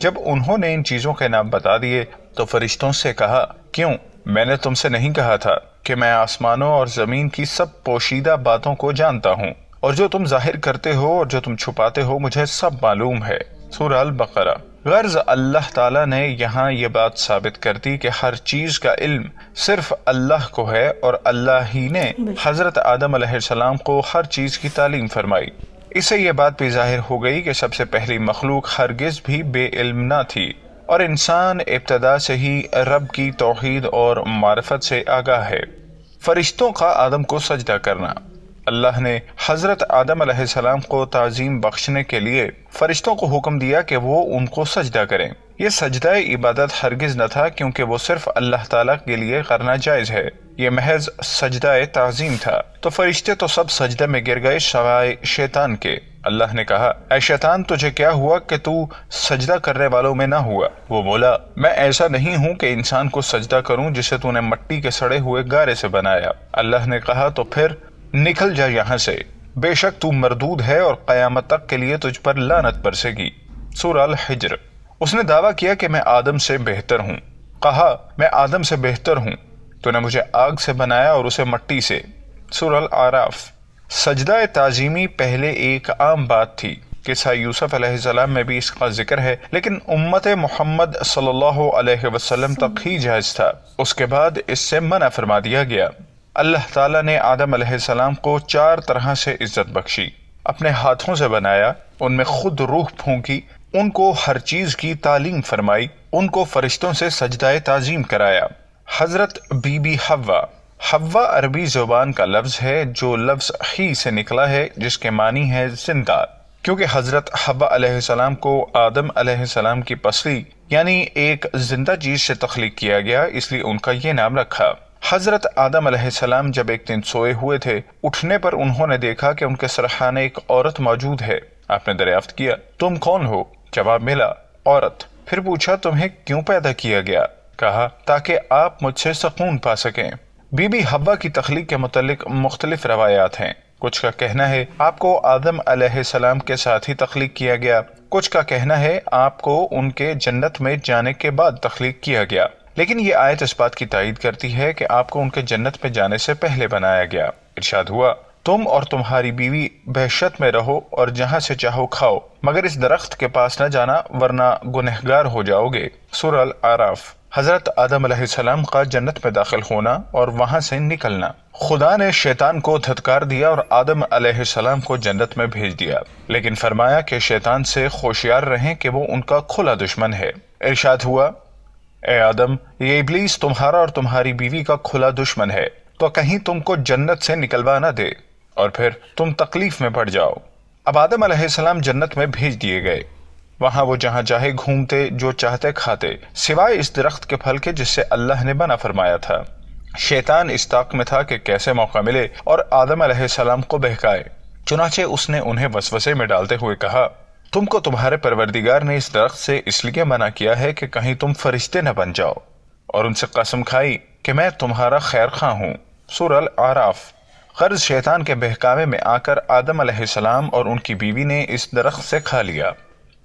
جب انہوں نے ان چیزوں کے نام بتا دیے تو فرشتوں سے کہا، کیوں؟ میں نے تم سے نہیں کہا تھا کہ میں آسمانوں اور زمین کی سب پوشیدہ باتوں کو جانتا ہوں، اور جو تم ظاہر کرتے ہو اور جو تم چھپاتے ہو مجھے سب معلوم ہے۔ سورہ البقرہ۔ غرض اللہ تعالیٰ نے یہاں یہ بات ثابت کر دی کہ ہر چیز کا علم صرف اللہ کو ہے، اور اللہ ہی نے حضرت آدم علیہ السلام کو ہر چیز کی تعلیم فرمائی۔ اس سے یہ بات بھی ظاہر ہو گئی کہ سب سے پہلی مخلوق ہرگز بھی بے علم نہ تھی، اور انسان ابتدا سے ہی رب کی توحید اور معرفت سے آگاہ ہے۔ فرشتوں کا آدم کو سجدہ کرنا۔ اللہ نے حضرت آدم علیہ السلام کو تعظیم بخشنے کے لیے فرشتوں کو حکم دیا کہ وہ ان کو سجدہ کریں۔ یہ سجدہ عبادت ہرگز نہ تھا، کیونکہ وہ صرف اللہ تعالیٰ کے لیے کرنا جائز ہے، یہ محض سجدہ تعظیم تھا۔ تو فرشتے تو سب سجدے میں گر گئے سوائے شیطان کے۔ اللہ نے کہا، اے شیطان تجھے کیا ہوا کہ تو سجدہ کرنے والوں میں نہ ہوا؟ وہ بولا، میں ایسا نہیں ہوں کہ انسان کو سجدہ کروں جسے تو نے مٹی کے سڑے ہوئے گارے سے بنایا۔ اللہ نے کہا، تو پھر نکل جا یہاں سے، بے شک تو مردود ہے اور قیامت تک کے لیے تجھ پر لعنت برسے گی۔ سورہ الحجر۔ اس نے دعویٰ کیا کہ میں آدم سے بہتر ہوں۔ کہا، میں آدم سے بہتر ہوں، تو نے مجھے آگ سے بنایا اور اسے مٹی سے۔ سورہ الاعراف۔ سجدہ تعظیمی پہلے ایک عام بات تھی، قصہ یوسف علیہ السلام میں بھی اس کا ذکر ہے، لیکن امت محمد صلی اللہ علیہ وسلم تک ہی جائز تھا، اس کے بعد اس سے منع فرما دیا گیا۔ اللہ تعالیٰ نے آدم علیہ السلام کو 4 طرح سے عزت بخشی۔ اپنے ہاتھوں سے بنایا، ان میں خود روح پھونکی، ان کو ہر چیز کی تعلیم فرمائی، ان کو فرشتوں سے سجدہ تعظیم کرایا۔ حضرت بی بی حوا۔ حوا عربی زبان کا لفظ ہے جو لفظ ہی سے نکلا ہے، جس کے معنی ہے زندہ۔ کیونکہ حضرت حوا علیہ السلام کو آدم علیہ السلام کی پسلی یعنی ایک زندہ چیز سے تخلیق کیا گیا، اس لیے ان کا یہ نام رکھا۔ حضرت آدم علیہ السلام جب ایک دن سوئے ہوئے تھے، اٹھنے پر انہوں نے دیکھا کہ ان کے سرحانے ایک عورت موجود ہے۔ آپ نے دریافت کیا، تم کون ہو؟ جواب ملا، عورت۔ پھر پوچھا، تمہیں کیوں پیدا کیا گیا؟ کہا، تاکہ آپ مجھ سے سکون پا سکیں۔ بی بی حوا کی تخلیق کے متعلق مختلف روایات ہیں۔ کچھ کا کہنا ہے آپ کو آدم علیہ السلام کے ساتھ ہی تخلیق کیا گیا، کچھ کا کہنا ہے آپ کو ان کے جنت میں جانے کے بعد تخلیق کیا گیا، لیکن یہ آیت اس بات کی تائید کرتی ہے کہ آپ کو ان کے جنت میں جانے سے پہلے بنایا گیا۔ ارشاد ہوا، تم اور تمہاری بیوی بہشت میں رہو اور جہاں سے چاہو کھاؤ، مگر اس درخت کے پاس نہ جانا ورنہ گنہگار ہو جاؤ گے۔ سورہ الاعراف۔ حضرت آدم علیہ السلام کا جنت میں داخل ہونا اور وہاں سے نکلنا۔ خدا نے شیطان کو دھتکار دیا اور آدم علیہ السلام کو جنت میں بھیج دیا، لیکن فرمایا کہ شیطان سے ہوشیار رہیں کہ وہ ان کا کھلا دشمن ہے۔ ارشاد ہوا، اے آدم، یہ ابلیس تمہارا اور تمہاری بیوی کا کھلا دشمن ہے، تو کہیں تم کو جنت سے نکلوا نہ دے اور پھر تم تکلیف میں پڑ جاؤ۔ اب آدم علیہ السلام جنت میں بھیج دیے گئے، وہاں وہ جہاں چاہے گھومتے، جو چاہتے کھاتے، سوائے اس درخت کے پھل کے جس سے اللہ نے منع فرمایا تھا۔ شیطان اس طاق میں تھا کہ کیسے موقع ملے اور آدم علیہ السلام کو بہکائے، چنانچہ اس نے انہیں وسوسے میں ڈالتے ہوئے کہا، تم کو تمہارے پروردگار نے اس درخت سے اس لیے منع کیا ہے کہ کہیں تم فرشتے نہ بن جاؤ، اور ان سے قسم کھائی کہ میں تمہارا خیر خواہ ہوں۔ سورہ الاعراف۔ غرض شیطان کے بہکاوے میں آ کر آدم علیہ السلام اور ان کی بیوی نے اس درخت سے کھا لیا،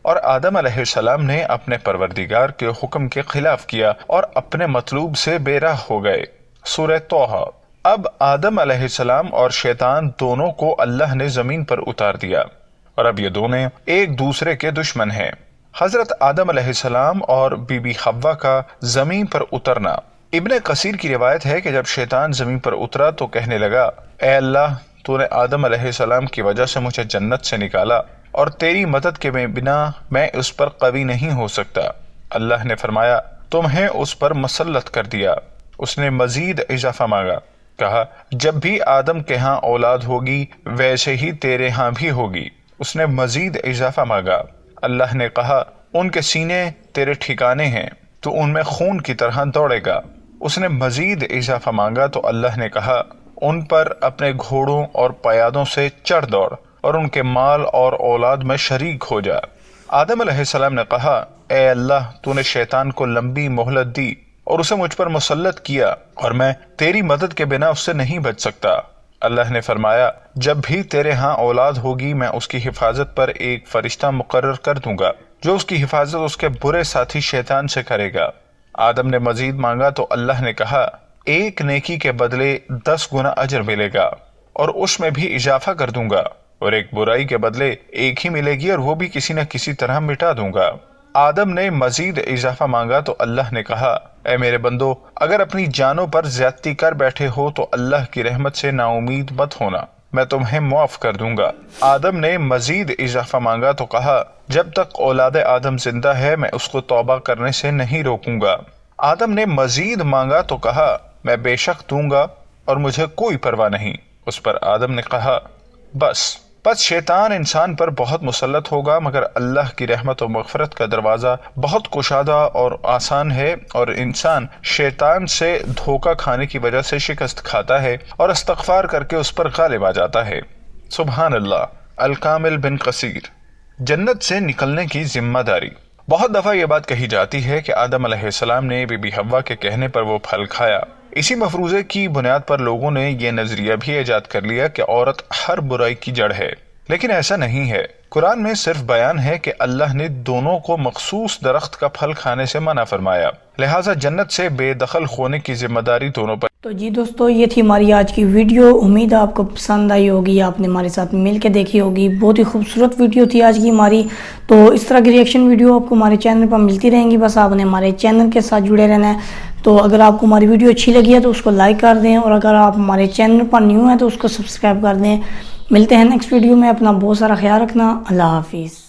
اور آدم علیہ السلام نے اپنے پروردگار کے حکم کے خلاف کیا اور اپنے مطلوب سے بے راہ ہو گئے۔ سورہ طٰہٰ۔ اب آدم علیہ السلام اور شیطان دونوں کو اللہ نے زمین پر اتار دیا، اور اب یہ دونوں ایک دوسرے کے دشمن ہیں۔ حضرت آدم علیہ السلام اور بی بی حوا کا زمین پر اترنا۔ ابن کثیر کی روایت ہے کہ جب شیطان زمین پر اترا تو کہنے لگا، اے اللہ، تو نے آدم علیہ السلام کی وجہ سے مجھے جنت سے نکالا، اور تیری مدد کے بنا میں اس پر قوی نہیں ہو سکتا۔ اللہ نے فرمایا، تمہیں اس پر مسلط کر دیا۔ اس نے مزید اضافہ مانگا، کہا، جب بھی آدم کے ہاں اولاد ہوگی ویسے ہی تیرے ہاں بھی ہوگی۔ اس نے مزید اضافہ مانگا۔ اللہ نے کہا، ان کے سینے تیرے ٹھکانے ہیں، تو ان میں خون کی طرح دوڑے گا۔ اس نے مزید اضافہ مانگا تو اللہ نے کہا، ان پر اپنے گھوڑوں اور پیادوں سے چڑھ دوڑ اور ان کے مال اور اولاد میں شریک ہو جا۔ آدم علیہ السلام نے کہا، اے اللہ، تو نے شیطان کو لمبی مہلت دی اور اسے مجھ پر مسلط کیا، اور میں تیری مدد کے بنا اس سے نہیں بچ سکتا۔ اللہ نے فرمایا، جب بھی تیرے ہاں اولاد ہوگی میں اس کی حفاظت پر ایک فرشتہ مقرر کر دوں گا، جو اس کی حفاظت اس کے برے ساتھی شیطان سے کرے گا۔ آدم نے مزید مانگا تو اللہ نے کہا، ایک نیکی کے بدلے 10 گنا اجر ملے گا اور اس میں بھی اضافہ کر دوں گا، اور ایک برائی کے بدلے ایک ہی ملے گی اور وہ بھی کسی نہ کسی طرح مٹا دوں گا۔ آدم نے مزید اضافہ مانگا تو اللہ نے کہا، اے میرے بندو، اگر اپنی جانوں پر زیادتی کر بیٹھے ہو تو اللہ کی رحمت سے نا امید مت ہونا، میں تمہیں معاف کر دوں گا۔ آدم نے مزید اضافہ مانگا تو کہا، جب تک اولاد آدم زندہ ہے میں اس کو توبہ کرنے سے نہیں روکوں گا۔ آدم نے مزید مانگا تو کہا، میں بے شک دوں گا اور مجھے کوئی پرواہ نہیں۔ اس پر آدم نے کہا، بس شیطان انسان پر بہت مسلط ہوگا، مگر اللہ کی رحمت و مغفرت کا دروازہ بہت کشادہ اور آسان ہے، اور انسان شیطان سے دھوکہ کھانے کی وجہ سے شکست کھاتا ہے اور استغفار کر کے اس پر غالب آ جاتا ہے۔ سبحان اللہ۔ الکامل بن قصیر۔ جنت سے نکلنے کی ذمہ داری۔ بہت دفعہ یہ بات کہی جاتی ہے کہ آدم علیہ السلام نے بی بی حوا کے کہنے پر وہ پھل کھایا۔ اسی مفروضے کی بنیاد پر لوگوں نے یہ نظریہ بھی ایجاد کر لیا کہ عورت ہر برائی کی جڑ ہے، لیکن ایسا نہیں ہے۔ قرآن میں صرف بیان ہے کہ اللہ نے دونوں کو مخصوص درخت کا پھل کھانے سے منع فرمایا، لہٰذا جنت سے بے دخل ہونے کی ذمہ داری دونوں پر۔ تو جی دوستو، یہ تھی ہماری آج کی ویڈیو۔ امید ہے آپ کو پسند آئی ہوگی، آپ نے ہمارے ساتھ مل کے دیکھی ہوگی۔ بہت ہی خوبصورت ویڈیو تھی آج کی ہماری۔ تو اس طرح کی ریئیکشن ویڈیو آپ کو ہمارے چینل پر ملتی رہیں گی، بس آپ نے ہمارے چینل کے ساتھ جڑے رہنا ہے۔ تو اگر آپ کو ہماری ویڈیو اچھی لگی ہے تو اس کو لائک کر دیں، اور اگر آپ ہمارے چینل پر نیو ہیں تو اس کو سبسکرائب کر دیں۔ ملتے ہیں نیکسٹ ویڈیو میں، اپنا بہت سارا خیال رکھنا۔ اللہ حافظ۔